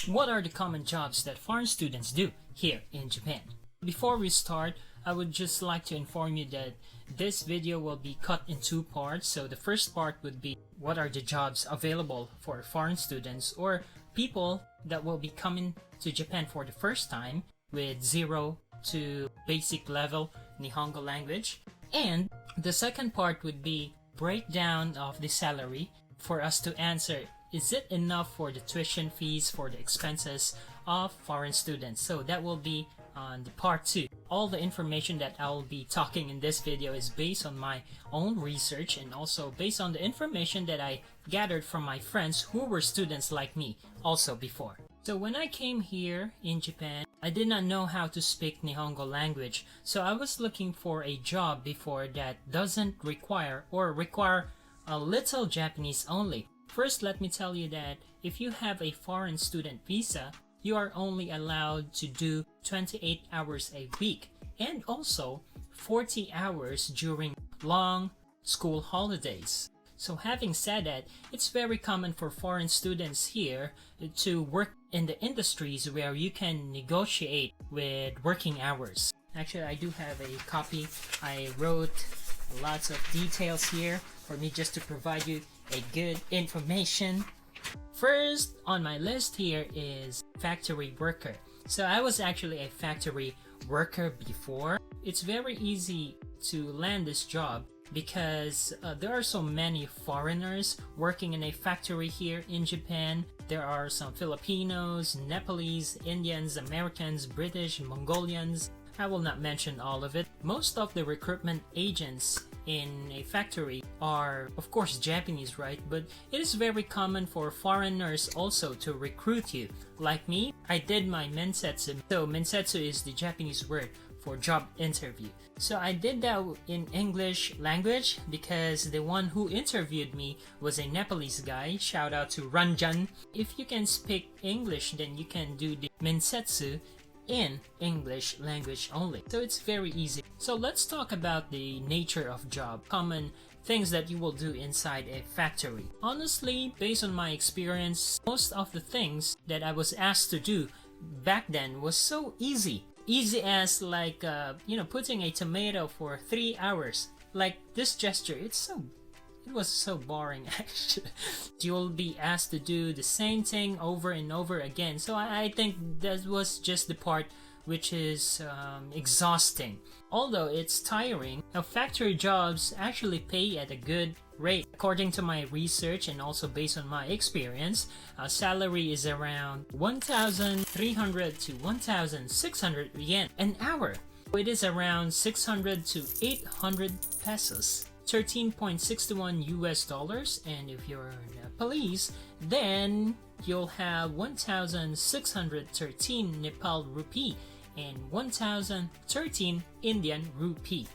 What are the common jobs that foreign students do here in Japan? Before we start, I would just like to inform you that this video will be cut in two parts. So the first part would be what are the jobs available for foreign students or people that will be coming to Japan for the first time with 0 to basic level Nihongo language. And the second part would be breakdown of the salary for us to answer, is it enough for the tuition fees, for the expenses of foreign students? So that will be on the part 2. All the information that I will be talking in this video is based on my own research and also based on the information that I gathered from my friends who were students like me also before. So when I came here in Japan, I did not know how to speak Nihongo language. So I was looking for a job before that doesn't require or require a little Japanese only. First, let me tell you that if you have a foreign student visa, you are only allowed to do 28 hours a week and also 40 hours during long school holidays. So having said that, it's very common for foreign students here to work in the industries where you can negotiate with working hours. Actually, I do have a copy. I wrote lots of details here for me just to provide you a good information. First on my list here is factory worker. So I was actually a factory worker before. It's very easy to land this job because there are so many foreigners working in a factory here in Japan. There are some Filipinos, Nepalese, Indians, Americans, British, Mongolians. I will not mention all of it. Most of the recruitment agents in a factory are of course Japanese, right? But it is very common for foreigners also to recruit you. Like me, I did my mensetsu. So mensetsu is the Japanese word for job interview. So I did that in English language because the one who interviewed me was a Nepalese guy. Shout out to Ranjan. If you can speak English, then you can do the mensetsu in English language only. So it's very easy. So let's talk about the nature of job, common things that you will do inside a factory. Honestly, based on my experience, most of the things that I was asked to do back then was so easy. Easy as like, putting a tomato for 3 hours. Like this gesture, it was so boring actually. You'll be asked to do the same thing over and over again. So I think that was just the part which is exhausting. Although it's tiring, now factory jobs actually pay at a good rate. According to my research and also based on my experience, salary is around 1,300 to 1,600 yen an hour. It is around 600 to 800 pesos. 13.61 US dollars, and if you're Nepalese, then you'll have 1,613 Nepal rupee and 1,013 Indian rupee.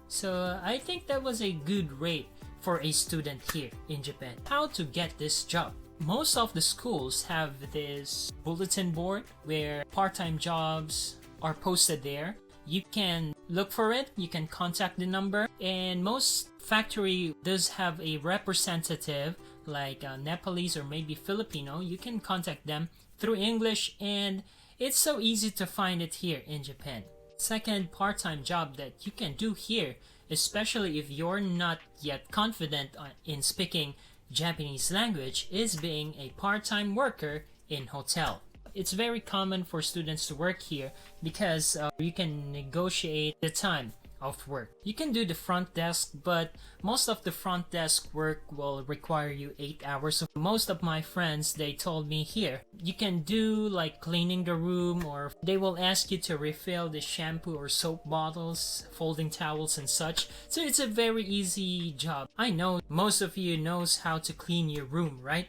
So I think that was a good rate for a student here in Japan. How to get this job? Most of the schools have this bulletin board where part-time jobs are posted there. You can look for it, you can contact the number, and most factory does have a representative like Nepalese or maybe Filipino. You can contact them through English, and it's so easy to find it here in Japan. Second part-time job that you can do here, especially if you're not yet confident in speaking Japanese language, is being a part-time worker in hotel. It's very common for students to work here because you can negotiate the time of work. You can do the front desk, but most of the front desk work will require you 8 hours. So most of my friends, they told me here, you can do like cleaning the room, or they will ask you to refill the shampoo or soap bottles, folding towels and such. So it's a very easy job. I know most of you knows how to clean your room, right?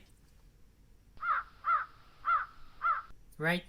Right?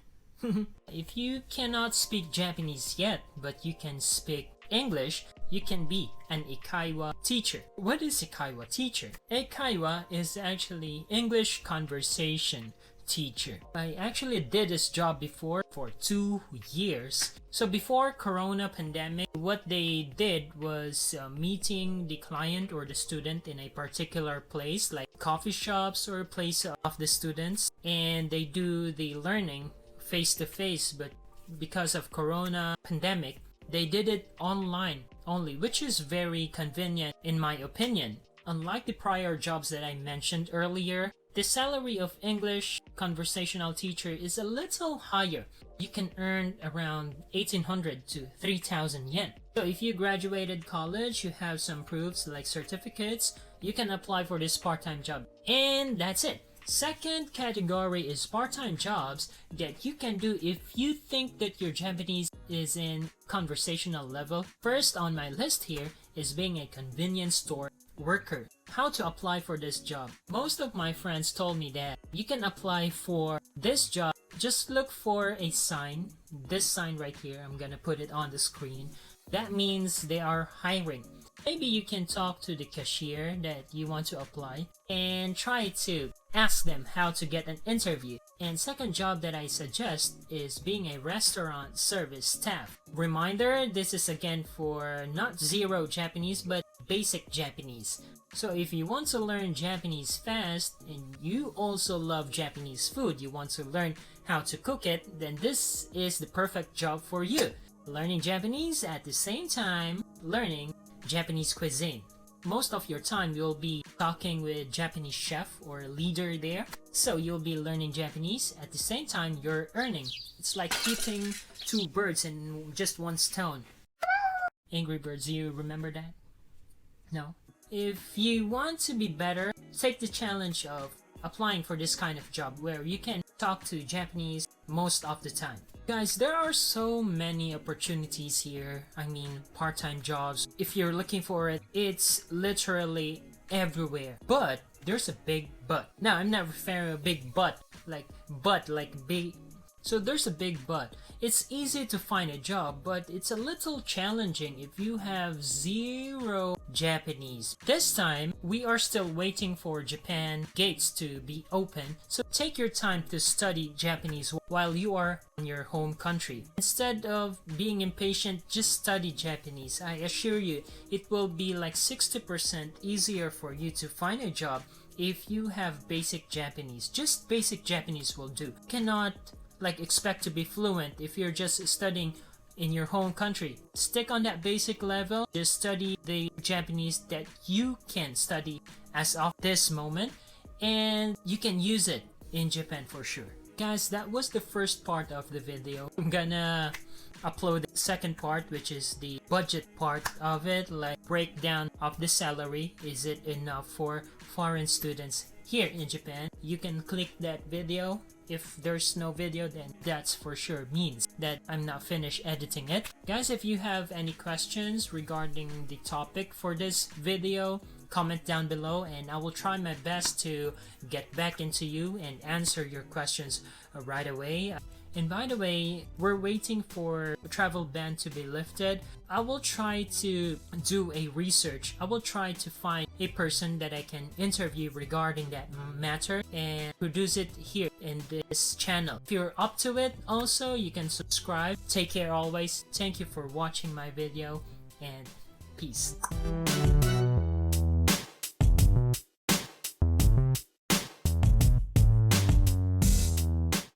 If you cannot speak Japanese yet, but you can speak English, you can be an Eikaiwa teacher. What is Eikaiwa teacher? Eikaiwa is actually English conversation teacher. I actually did this job before for 2 years. So before Corona pandemic, what they did was meeting the client or the student in a particular place, like coffee shops or place of the students, and they do the learning face to face. But because of Corona pandemic, they did it online only, which is very convenient in my opinion. Unlike the prior jobs that I mentioned earlier, the salary of English conversational teacher is a little higher. You can earn around 1,800 to 3,000 yen. So if you graduated college, you have some proofs like certificates, you can apply for this part-time job. And that's it. Second category is part-time jobs that you can do if you think that your Japanese is in conversational level. First on my list here is being a convenience store worker. How to apply for this job? Most of my friends told me that you can apply for this job. Just look for a sign, this sign right here. I'm gonna put it on the screen. That means they are hiring. Maybe you can talk to the cashier that you want to apply and try to ask them how to get an interview. And second job that I suggest is being a restaurant service staff. Reminder, this is again for not zero Japanese but basic Japanese. So if you want to learn Japanese fast and you also love Japanese food, you want to learn how to cook it, then this is the perfect job for you. Learning Japanese at the same time learning Japanese cuisine. Most of your time you'll be talking with Japanese chef or leader there. So you'll be learning Japanese at the same time you're earning. It's like hitting two birds in just one stone. Angry Birds, you remember that? No? If you want to be better, take the challenge of applying for this kind of job where you can talk to Japanese most of the time. Guys, there are so many opportunities here. I mean, part-time jobs. If you're looking for it, it's literally everywhere. But there's a big but. Now, I'm not referring to a big but like big. So there's a big but. It's easy to find a job, but it's a little challenging if you have zero Japanese. This time, we are still waiting for Japan gates to be open, so take your time to study Japanese while you are in your home country. Instead of being impatient, just study Japanese. I assure you, it will be like 60% easier for you to find a job if you have basic Japanese. Just basic Japanese will do. Cannot expect to be fluent if you're just studying in your home country. Stick on that basic level. Just study the Japanese that you can study as of this moment, and you can use it in Japan for sure. Guys, that was the first part of the video. I'm gonna upload the second part, which is the budget part of it, like breakdown of the salary. Is it enough for foreign students here in Japan? You can click that video. If there's no video, then that's for sure means that I'm not finished editing it. Guys, if you have any questions regarding the topic for this video, comment down below and I will try my best to get back into you and answer your questions right away. And by the way, we're waiting for the travel ban to be lifted. I will try to do a research. I will try to find a person that I can interview regarding that matter and produce it here in this channel. If you're up to it, also, you can subscribe. Take care always. Thank you for watching my video and peace.